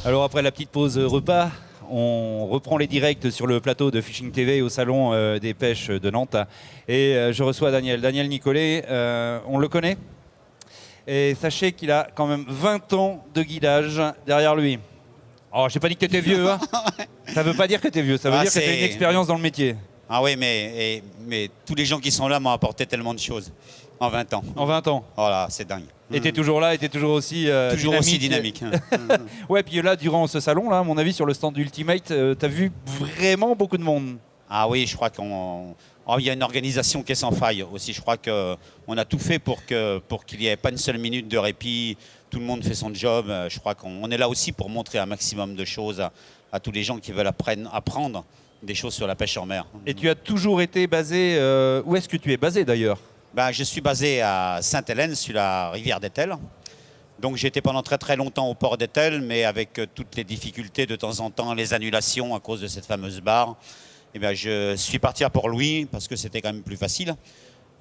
Alors après la petite pause repas, on reprend les directs sur le plateau de Fishing TV au salon des pêches de Nantes. Et je reçois Daniel. Daniel Nicolet, on le connaît. Et sachez qu'il a quand même 20 ans de guidage derrière lui. Oh, j'ai pas dit que tu étais vieux, hein. Ça veut pas dire que tu es vieux, ça veut dire que tu as une expérience dans le métier. Ah oui, mais tous les gens qui sont là m'ont apporté tellement de choses en 20 ans. En 20 ans. Voilà, c'est dingue. Et tu es toujours là, et tu es toujours aussi toujours aussi dynamique. Ouais, puis là, durant ce salon, là, à mon avis, sur le stand d'Ultimate, tu as vu vraiment beaucoup de monde. Ah oui, je crois qu'il y a une organisation qui est sans faille aussi. Je crois qu'on a tout fait pour qu'il n'y ait pas une seule minute de répit. Tout le monde fait son job. Je crois qu'on est là aussi pour montrer un maximum de choses à tous les gens qui veulent apprendre des choses sur la pêche en mer. Et tu as toujours été basé... où est-ce que tu es basé d'ailleurs? Je suis basé à Sainte-Hélène, sur la rivière d'Etel. Donc j'ai été pendant très très longtemps au port d'Etel, mais avec toutes les difficultés de temps en temps, les annulations à cause de cette fameuse barre. Je suis parti à Port-Louis parce que c'était quand même plus facile.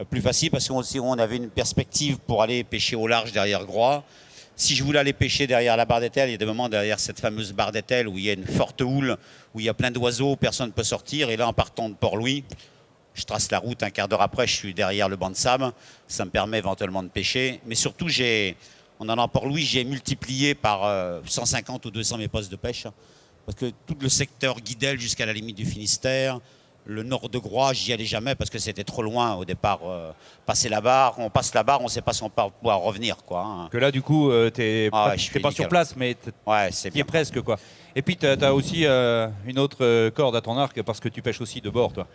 Plus facile parce qu'on avait une perspective pour aller pêcher au large derrière Groix. Si je voulais aller pêcher derrière la barre d'Etel, il y a des moments derrière cette fameuse barre d'Etel où il y a une forte houle, où il y a plein d'oiseaux, personne ne peut sortir. Et là, en partant de Port-Louis, je trace la route, un quart d'heure après, je suis derrière le banc de sable. Ça me permet éventuellement de pêcher. Mais surtout, en allant à Port-Louis, j'ai multiplié par 150 ou 200 mes postes de pêche. Parce que tout le secteur Guidel jusqu'à la limite du Finistère, le nord de Groix, j'y allais jamais parce que c'était trop loin au départ. Passer la barre, on passe la barre, on ne sait pas si on va pouvoir revenir. Quoi. Que là, du coup, tu n'es pas sur place, mais tu es presque. Quoi. Et puis, tu as aussi une autre corde à ton arc parce que tu pêches aussi de bord, toi.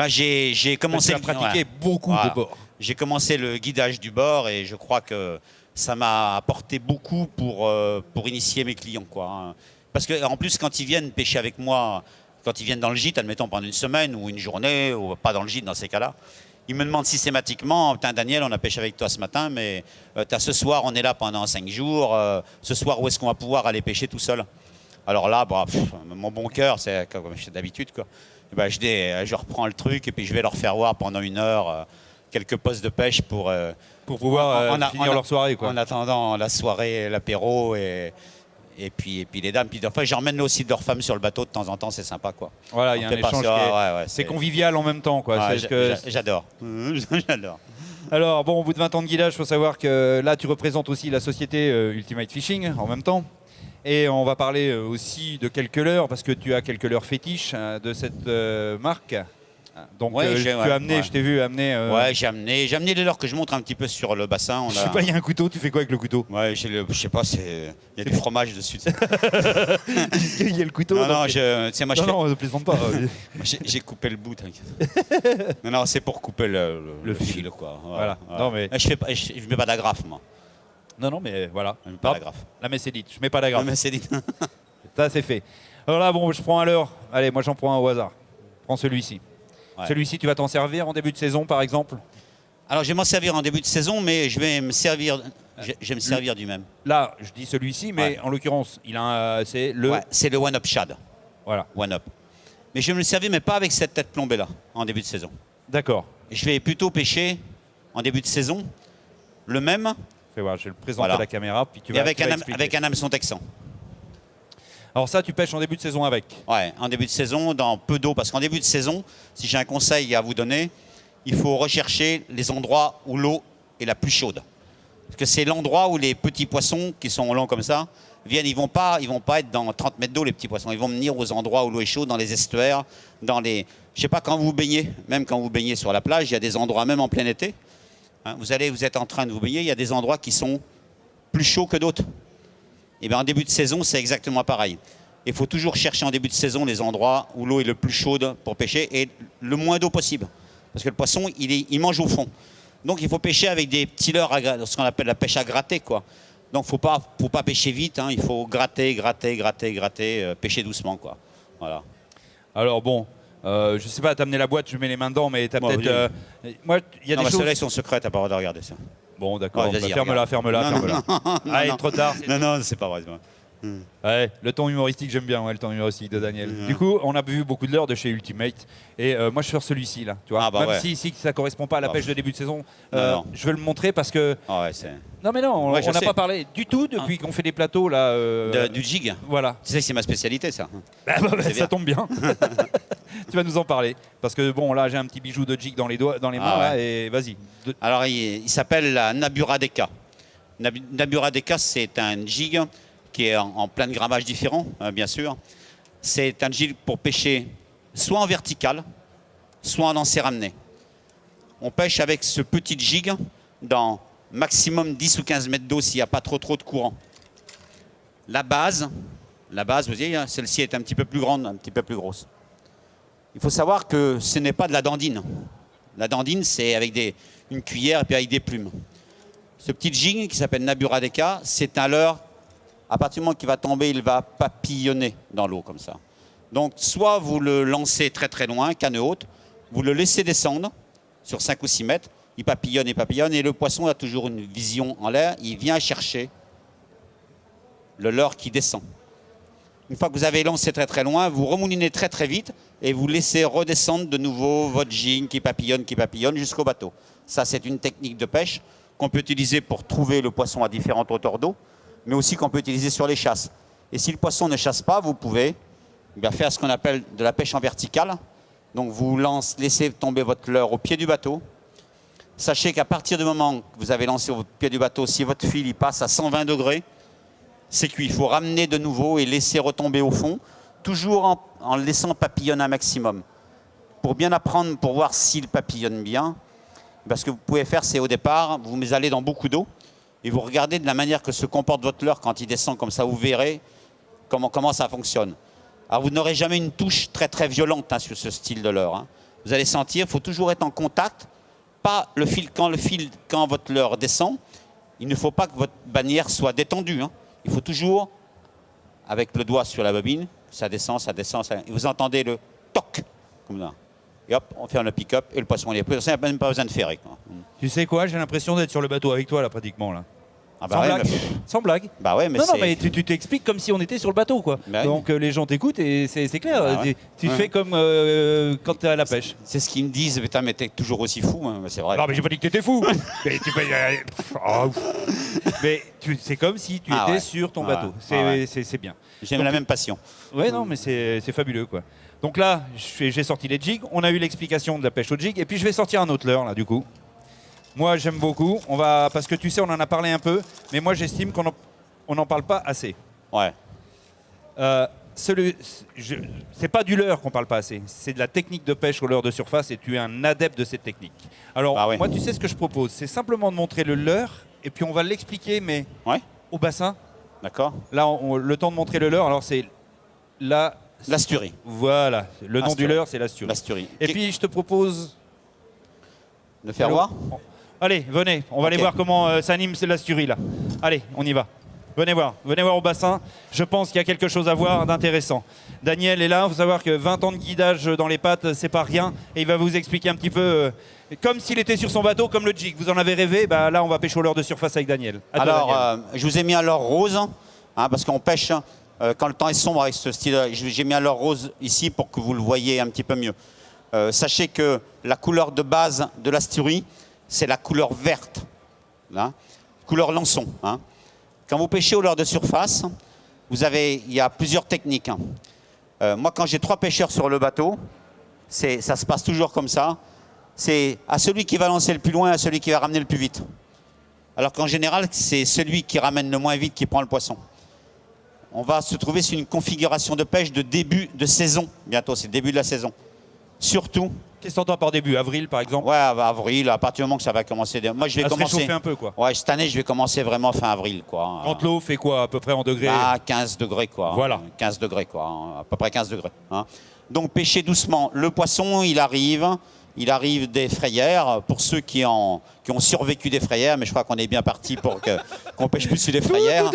J'ai commencé à pratiquer beaucoup de bord. J'ai commencé le guidage du bord et je crois que ça m'a apporté beaucoup pour initier mes clients. Quoi. Parce qu'en plus, quand ils viennent pêcher avec moi, quand ils viennent dans le gîte, admettons pendant une semaine ou une journée, ou pas dans le gîte dans ces cas-là, ils me demandent systématiquement, Daniel, on a pêché avec toi ce matin, mais ce soir, on est là pendant 5 jours. Ce soir, où est-ce qu'on va pouvoir aller pêcher tout seul? Alors là, mon bon cœur, c'est comme je fais d'habitude, quoi. Je reprends le truc et puis je vais leur faire voir pendant 1 heure quelques postes de pêche pour pouvoir finir leur soirée. Quoi. En attendant la soirée, l'apéro et puis les dames. Puis enfin, j'emmène aussi leurs femmes sur le bateau de temps en temps, c'est sympa. Quoi. Voilà, il y a un échange c'est convivial en même temps. Quoi. J'adore. J'adore. Alors, bon, au bout de 20 ans de guidage, il faut savoir que là, tu représentes aussi la société Ultimate Fishing en même temps. Et on va parler aussi de quelques leurres, parce que tu as quelques leurres fétiches de cette marque. Donc tu as amené, je t'ai vu amener... Ouais, j'ai amené les leurres que je montre un petit peu sur le bassin. Je sais pas, il y a un couteau, tu fais quoi avec le couteau? Ouais, je sais pas, il y a du fromage dessus. Est-ce qu'il y a le couteau? Non, non, ne plaisante pas. J'ai coupé le bout, t'inquiète. Non, c'est pour couper le fil, quoi. Voilà. Non, mais... Je mets pas d'agrafe, moi. Non, mais voilà. Je mets pas d'agrafe. La messe est dite, je mets pas d'agrafe. La messe est dite. Ça, c'est fait. Alors là, bon, je prends un leurre. Allez, moi, j'en prends un au hasard. Prends celui-ci. Ouais. Celui-ci, tu vas t'en servir en début de saison, par exemple? Alors, je vais m'en servir en début de saison, mais je vais me servir du même. Là, je dis celui-ci, mais en l'occurrence, c'est le... Ouais, c'est le One Up Shad. Voilà. One Up. Mais je vais me le servir, mais pas avec cette tête plombée-là, en début de saison. D'accord. Je vais plutôt pêcher en début de saison le même... Fais voir, je vais le présenter à la caméra, puis tu vas avec un hameçon texan. Alors ça, tu pêches en début de saison avec? Ouais, en début de saison, dans peu d'eau. Parce qu'en début de saison, si j'ai un conseil à vous donner, il faut rechercher les endroits où l'eau est la plus chaude. Parce que c'est l'endroit où les petits poissons, qui sont longs comme ça, viennent. Ils vont pas être dans 30 mètres d'eau, les petits poissons. Ils vont venir aux endroits où l'eau est chaude, dans les estuaires, dans les... Je sais pas, quand vous baignez, même quand vous baignez sur la plage, il y a des endroits, même en plein été, hein, vous êtes en train de vous baigner, il y a des endroits qui sont plus chauds que d'autres. Et bien en début de saison, c'est exactement pareil. Il faut toujours chercher en début de saison les endroits où l'eau est le plus chaude pour pêcher et le moins d'eau possible. Parce que le poisson, il mange au fond. Donc il faut pêcher avec des petits leurres, ce qu'on appelle la pêche à gratter, quoi. Donc faut pas pêcher vite, hein, il faut gratter, pêcher doucement, quoi. Voilà. Alors bon, je sais pas, t'as amené la boîte, je mets les mains dedans, mais t'as peut-être... Moi, il y a des choses... Celles-là sont secrètes, t'as pas le droit de regarder ça. Bon, d'accord, ferme-la. Non, Allez, trop tard. Non, c'est pas vrai. Ouais, le ton humoristique, j'aime bien, ouais, le ton humoristique de Daniel. Du coup, on a vu beaucoup de leurres de chez Ultimate. Et moi, je fais celui-ci, là. Tu vois. Ah, bah Même ouais. si ça correspond pas à la pêche de début de saison, Non. je veux le montrer parce que. Ah ouais, c'est Non, mais non, Ouais, je on n'a sais. pas parlé du tout depuis qu'on fait des plateaux, là. du jig. Voilà. Tu sais que c'est ma spécialité, ça. Ça bien. tombe bien. Tu vas nous en parler. Parce que, bon, là, j'ai un petit bijou de jig dans les mains, là, et vas-y. Alors, il s'appelle la Naburadeka. Naburadeka, c'est un jig qui est en plein de grammages différents, bien sûr. C'est un jig pour pêcher soit en vertical, soit en lancer ramené. On pêche avec ce petit jig dans maximum 10 ou 15 mètres d'eau s'il n'y a pas trop de courant. La base, vous voyez, celle-ci est un petit peu plus grande, un petit peu plus grosse. Il faut savoir que ce n'est pas de la dandine. La dandine, c'est avec une cuillère et puis avec des plumes. Ce petit jig qui s'appelle Naburadeka, c'est un leurre. À partir du moment qu'il va tomber, il va papillonner dans l'eau comme ça. Donc, soit vous le lancez très loin, canne haute, vous le laissez descendre sur 5 ou 6 mètres, il papillonne et le poisson a toujours une vision en l'air, il vient chercher le leurre qui descend. Une fois que vous avez lancé très loin, vous remoulinez très vite et vous laissez redescendre de nouveau votre jig qui papillonne jusqu'au bateau. Ça, c'est une technique de pêche qu'on peut utiliser pour trouver le poisson à différentes hauteurs d'eau, mais aussi qu'on peut utiliser sur les chasses. Et si le poisson ne chasse pas, vous pouvez faire ce qu'on appelle de la pêche en verticale. Donc vous laissez tomber votre leurre au pied du bateau. Sachez qu'à partir du moment que vous avez lancé au pied du bateau, si votre fil il passe à 120 degrés, c'est cuit. Il faut ramener de nouveau et laisser retomber au fond, toujours en le laissant papillonner un maximum. Pour bien apprendre, pour voir s'il papillonne bien, ce que vous pouvez faire, c'est au départ, vous allez dans beaucoup d'eau, et vous regardez de la manière que se comporte votre leurre quand il descend comme ça, vous verrez comment ça fonctionne. Alors vous n'aurez jamais une touche très violente sur ce style de leurre. Vous allez sentir, il faut toujours être en contact, pas le fil quand votre leurre descend, il ne faut pas que votre bannière soit détendue. Il faut toujours, avec le doigt sur la bobine, ça descend, et vous entendez le toc, comme ça. Et hop, on fait le pick-up et le poisson il est pris. Ça n'a même pas besoin de ferrer. Tu sais quoi, j'ai l'impression d'être sur le bateau avec toi, là, pratiquement, là. Ah Sans blague. Sans blague. Bah ouais, mais non, mais tu t'expliques comme si on était sur le bateau, quoi. Bah donc les gens t'écoutent et c'est clair. Bah ouais. Tu fais comme quand t'es à la pêche. C'est ce qu'ils me disent. Putain, mais t'es toujours aussi fou, c'est vrai. Non, mais j'ai pas dit que t'étais fou. Mais c'est comme si tu étais sur ton bateau. C'est bien. J'ai la même passion. Ouais, non, mais c'est fabuleux, quoi. Donc là, j'ai sorti les jigs. On a eu l'explication de la pêche au jig. Et puis je vais sortir un autre leurre, là, du coup. Moi, j'aime beaucoup. Parce que tu sais, on en a parlé un peu, mais moi, j'estime qu'on n'en parle pas assez. Ouais. C'est pas du leurre qu'on parle pas assez. C'est de la technique de pêche au leurre de surface et tu es un adepte de cette technique. Alors, moi, tu sais ce que je propose, c'est simplement de montrer le leurre et puis on va l'expliquer, mais au bassin. D'accord. Là, le temps de montrer le leurre, alors c'est l'asturie. Voilà. Le nom du leurre, c'est l'asturie. L'asturie. Et puis, je te propose de faire voir. Allez, venez, on va aller voir comment s'anime l'asturie là. Allez, on y va. Venez voir au bassin. Je pense qu'il y a quelque chose à voir d'intéressant. Daniel est là, il faut savoir que 20 ans de guidage dans les pattes, c'est pas rien. Et il va vous expliquer un petit peu, comme s'il était sur son bateau, comme le jig. Vous en avez rêvé, là on va pêcher au leurre de surface avec Daniel. Alors, je vous ai mis un leurre rose, parce qu'on pêche quand le temps est sombre avec ce style. J'ai mis un leurre rose ici pour que vous le voyez un petit peu mieux. Sachez que la couleur de base de l'asturie, c'est la couleur verte, couleur lançon. Quand vous pêchez au leurre de surface, il y a plusieurs techniques. Moi, quand j'ai 3 pêcheurs sur le bateau, ça se passe toujours comme ça. C'est à celui qui va lancer le plus loin, à celui qui va ramener le plus vite. Alors qu'en général, c'est celui qui ramène le moins vite qui prend le poisson. On va se trouver sur une configuration de pêche de début de saison. Bientôt, c'est le début de la saison. Surtout. Qu'est-ce que tu entends par début? Avril, par exemple? Ouais, avril, à partir du moment que ça va commencer. Moi, je vais commencer. Réchauffer un peu, quoi. Ouais, cette année, je vais commencer vraiment fin avril, quoi. Quand l'eau fait quoi, à peu près en degrés? 15 degrés, quoi. Voilà. 15 degrés, quoi. À peu près 15 degrés. Donc, pêchez doucement. Le poisson, il arrive des frayères. Pour ceux qui ont survécu des frayères, mais je crois qu'on est bien parti pour qu'on pêche plus sur des frayères.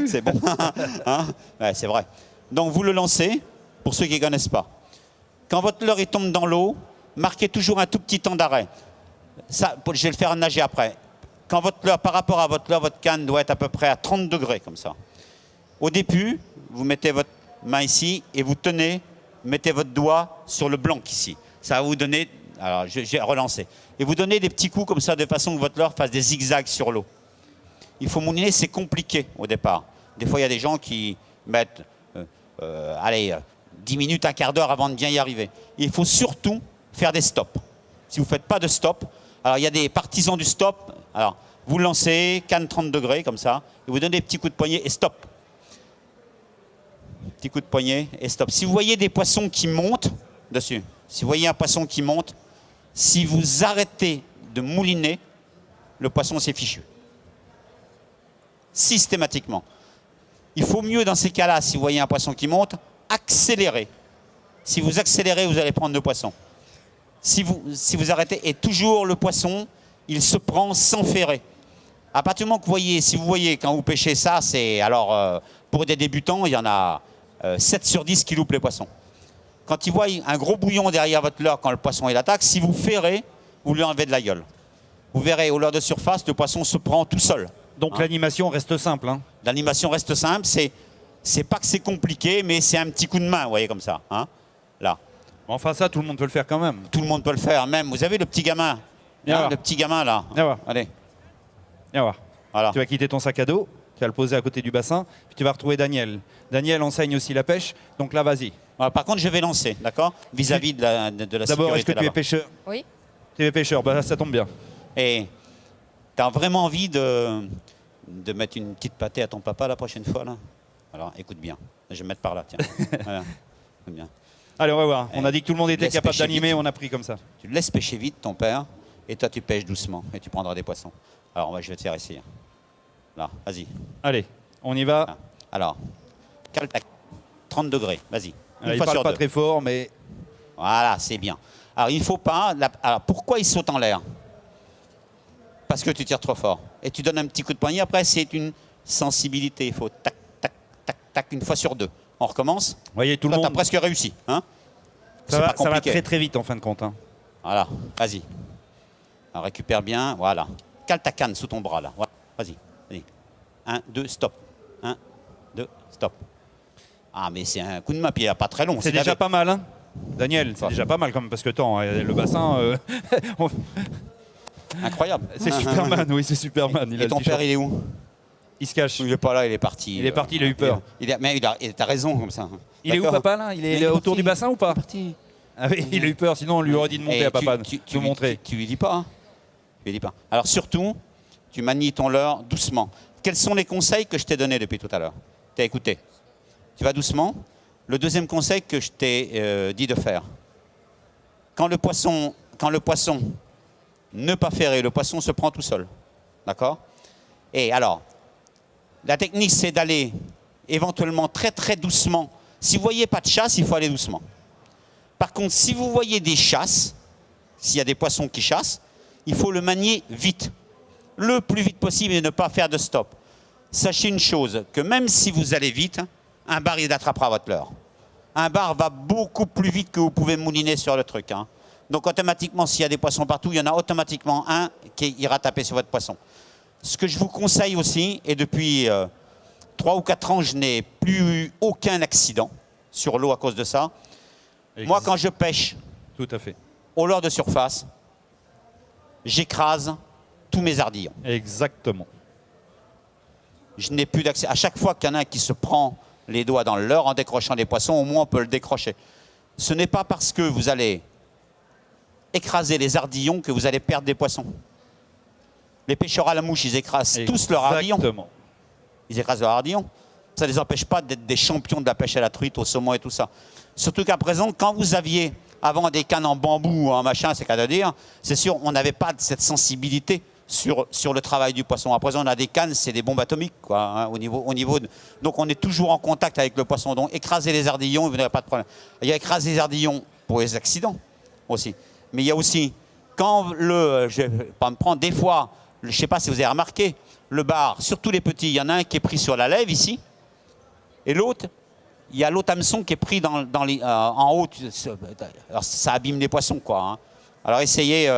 C'est bon. Ouais, c'est vrai. Donc, vous le lancez, pour ceux qui ne connaissent pas. Quand votre leurre tombe dans l'eau, marquez toujours un tout petit temps d'arrêt. Ça, je vais le faire nager après. Quand votre leurre, par rapport à votre leurre, votre canne doit être à peu près à 30 degrés, comme ça. Au début, vous mettez votre main ici et vous tenez, mettez votre doigt sur le blanc ici. Ça va vous donner, alors j'ai relancé, et vous donnez des petits coups comme ça de façon que votre leurre fasse des zigzags sur l'eau. Il faut mouliner, c'est compliqué au départ. Des fois, il y a des gens qui mettent, 10 minutes, un quart d'heure avant de bien y arriver. Il faut surtout faire des stops. Si vous ne faites pas de stop, alors il y a des partisans du stop, alors vous lancez, canne 30 degrés comme ça, et vous donnez des petits coups de poignet et stop. Petit coup de poignet et stop. Si vous voyez des poissons qui montent dessus, si vous voyez un poisson qui monte, si vous arrêtez de mouliner, le poisson c'est fichu. Systématiquement. Il faut mieux dans ces cas-là, si vous voyez un poisson qui monte, accélérer. Si vous accélérez, vous allez prendre le poisson. Si vous arrêtez, et toujours le poisson, il se prend sans ferrer. À partir du moment que vous voyez, si vous voyez quand vous pêchez ça, c'est alors pour des débutants, il y en a 7 sur 10 qui loupent les poissons. Quand ils voient un gros bouillon derrière votre leurre quand le poisson il attaque, si vous ferrez, vous lui enlevez de la gueule. Vous verrez, au leurre de surface, le poisson se prend tout seul. Donc l'animation reste simple. Hein. L'animation reste simple, c'est pas que c'est compliqué, mais c'est un petit coup de main, vous voyez, comme ça. Hein, là. Enfin ça, tout le monde peut le faire quand même. Tout le monde peut le faire, même. Vous avez le petit gamin. Hein, le petit gamin, là. Viens voir. Allez. Viens voir. Voilà. Tu vas quitter ton sac à dos, tu vas le poser à côté du bassin, puis tu vas retrouver Daniel. Daniel enseigne aussi la pêche, donc là, vas-y. Voilà, par contre, je vais lancer, d'accord, vis-à-vis de la sécurité. D'abord, est-ce que tu es pêcheur? Oui. Tu es pêcheur, bah, ça tombe bien. Et tu as vraiment envie de mettre une petite pâtée à ton papa la prochaine fois, là? Alors, écoute bien. Je vais me mettre par là, tiens. Voilà. Écoute bien. Allez, on va voir. On a dit que tout le monde était laisse capable pêcher d'animer, vite. on a pris comme ça. Tu le laisses pêcher vite, ton père, et toi, tu pêches doucement, et tu prendras des poissons. Alors, je vais te faire essayer. Là, vas-y. Allez, on y va. Là. Alors, cale ta 30 degrés, vas-y. Il parle pas très fort, mais... Voilà, c'est bien. Alors, il ne faut pas... Alors, pourquoi il saute en l'air? Parce que tu tires trop fort. Et tu donnes un petit coup de poignet. Après, c'est une sensibilité. Il faut tac, tac, tac, tac, une fois sur deux. On recommence. Vous voyez, tout le Toi, tu as monde... presque réussi. Hein, Ça va très très vite en fin de compte. Hein. Voilà, vas-y. Alors, récupère bien. Voilà. Cale ta canne sous ton bras, là. Voilà. Vas-y. Vas-y. 1, 2, stop. 1, 2, stop. Ah, mais c'est un coup de main, puis il n'est pas très long. C'est déjà pas mal, hein Daniel, c'est déjà pas mal quand même, parce que le bassin... Incroyable. C'est Superman, oui, c'est Superman. Il a Et ton le t-shirt. père, il est où? Il se cache. Il n'est pas là, il est parti. Il est parti, il a eu peur. Mais t'as raison, comme ça. Il est où, papa, là Il est autour du bassin ou pas? Parti. Ah oui, il a eu peur, sinon on lui aurait dit de monter à papa, de montrer. Tu lui dis pas, hein? Tu lui dis pas. Alors surtout, tu manies ton leurre doucement. Quels sont les conseils que je t'ai donnés depuis tout à l'heure? Tu as écouté. Tu vas doucement. Le deuxième conseil que je t'ai dit de faire. Quand le poisson ne pas ferrer, le poisson se prend tout seul. D'accord? Et alors, la technique, c'est d'aller éventuellement très très doucement. Si vous ne voyez pas de chasse, il faut aller doucement. Par contre, si vous voyez des chasses, s'il y a des poissons qui chassent, il faut le manier vite. Le plus vite possible et ne pas faire de stop. Sachez une chose, que même si vous allez vite, un bar, il attrapera votre leurre. Un bar va beaucoup plus vite que vous pouvez mouliner sur le truc. Hein. Donc automatiquement, s'il y a des poissons partout, il y en a automatiquement un qui ira taper sur votre poisson. Ce que je vous conseille aussi, et depuis 3 ou 4 ans, je n'ai plus eu aucun accident sur l'eau à cause de ça. Moi, quand je pêche Tout à fait. au leurre de surface, j'écrase tous mes ardillons. Exactement. Je n'ai plus d'accès. À chaque fois qu'il y en a un qui se prend les doigts dans le leurre en décrochant les poissons, au moins on peut le décrocher. Ce n'est pas parce que vous allez écraser les ardillons que vous allez perdre des poissons. Les pêcheurs à la mouche, ils écrasent tous leurs ardillons. Exactement. Ils écrasent leurs ardillons. Ça ne les empêche pas d'être des champions de la pêche à la truite, au saumon et tout ça. Surtout qu'à présent, quand vous aviez avant des cannes en bambou ou en machin, c'est qu'à dire, c'est sûr, on n'avait pas cette sensibilité sur le travail du poisson. À présent, on a des cannes, c'est des bombes atomiques, quoi, hein, donc on est toujours en contact avec le poisson. Donc écraser les ardillons, vous n'aurez pas de problème. Il y a écraser les ardillons pour les accidents aussi. Mais il y a aussi, quand je vais pas me prendre, des fois, je ne sais pas si vous avez remarqué, le bar, surtout les petits, il y en a un qui est pris sur la lèvre ici, et l'autre, il y a l'autre hameçon qui est pris en haut. Alors ça abîme les poissons, quoi. Hein. Alors essayez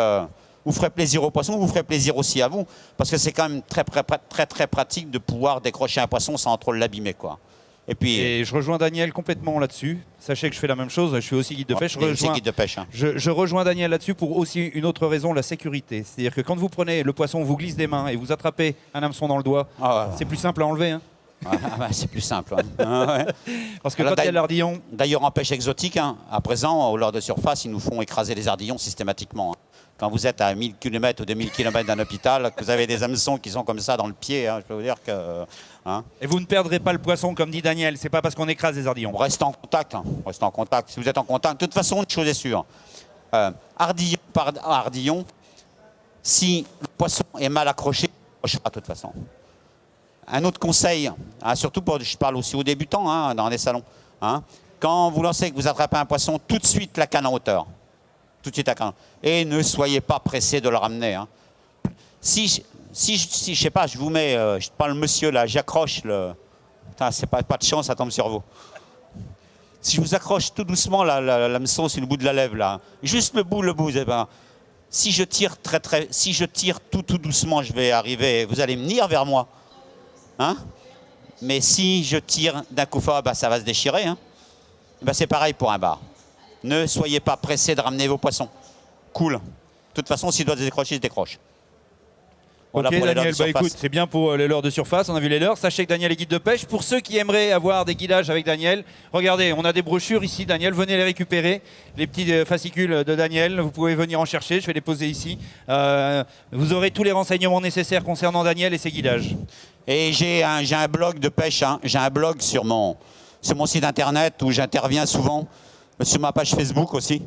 vous ferez plaisir aux poissons, vous ferez plaisir aussi à vous. Parce que c'est quand même très pratique de pouvoir décrocher un poisson sans trop l'abîmer, quoi. Et puis, Et je rejoins Daniel complètement là-dessus. Sachez que je fais la même chose, je suis aussi guide de pêche. guide de pêche. Hein. Je rejoins Daniel là-dessus pour aussi une autre raison, la sécurité. C'est-à-dire que quand vous prenez le poisson, on vous glisse des mains et vous attrapez un hameçon dans le doigt, c'est plus simple à enlever. Hein. C'est plus simple. Hein. Parce que quand il y a l'ardillon... D'ailleurs, en pêche exotique, hein, à présent, au leurre de surface, ils nous font écraser les ardillons systématiquement. Hein. Quand vous êtes à 1000 km ou 2000 km d'un hôpital, que vous avez des hameçons qui sont comme ça dans le pied, hein, je peux vous dire que... Hein. Et vous ne perdrez pas le poisson, comme dit Daniel, c'est pas parce qu'on écrase les ardillons. On reste en contact, hein. On reste en contact. Si vous êtes en contact, de toute façon, une chose est sûre. Ardillon par ardillon, si le poisson est mal accroché, il ne accrochera de toute façon. Un autre conseil, hein, surtout je parle aussi aux débutants hein, dans les salons. Hein, quand vous lancez que vous attrapez un poisson, tout de suite la canne en hauteur. Tout de suite la canne. Et ne soyez pas pressé de le ramener. Hein. Si je sais pas, je vous mets, je prends le monsieur là, j'accroche le... Putain, c'est pas de chance, ça tombe sur vous. Si je vous accroche tout doucement l'hameçon sur le bout de la lèvre là, juste le bout, eh ben, si je tire si je tire tout doucement, je vais arriver, vous allez venir vers moi. Hein? Mais si je tire d'un coup fort, bah, ça va se déchirer. Hein? Bah, c'est pareil pour un bar. Ne soyez pas pressés de ramener vos poissons. Cool. De toute façon, s'il doit se décrocher, il se décroche. Voilà ok Daniel, bah écoute, c'est bien pour les leurres de surface, on a vu les leurres. Sachez que Daniel est guide de pêche. Pour ceux qui aimeraient avoir des guidages avec Daniel, regardez, on a des brochures ici, Daniel, venez les récupérer. Les petits fascicules de Daniel, vous pouvez venir en chercher, je vais les poser ici. Vous aurez tous les renseignements nécessaires concernant Daniel et ses guidages. Et j'ai un blog de pêche, hein. J'ai un blog sur mon site internet où j'interviens souvent, sur ma page Facebook aussi.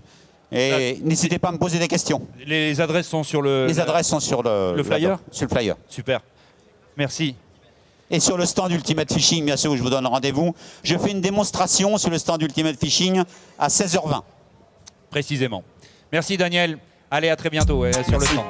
Et n'hésitez pas à me poser des questions. Les adresses sont sur le... Les adresses sont sur le flyer. Sur le flyer. Super. Merci. Et sur le stand Ultimate Fishing, bien sûr, où je vous donne rendez-vous, je fais une démonstration sur le stand Ultimate Fishing à 16h20. Précisément. Merci Daniel. Allez, à très bientôt sur le stand.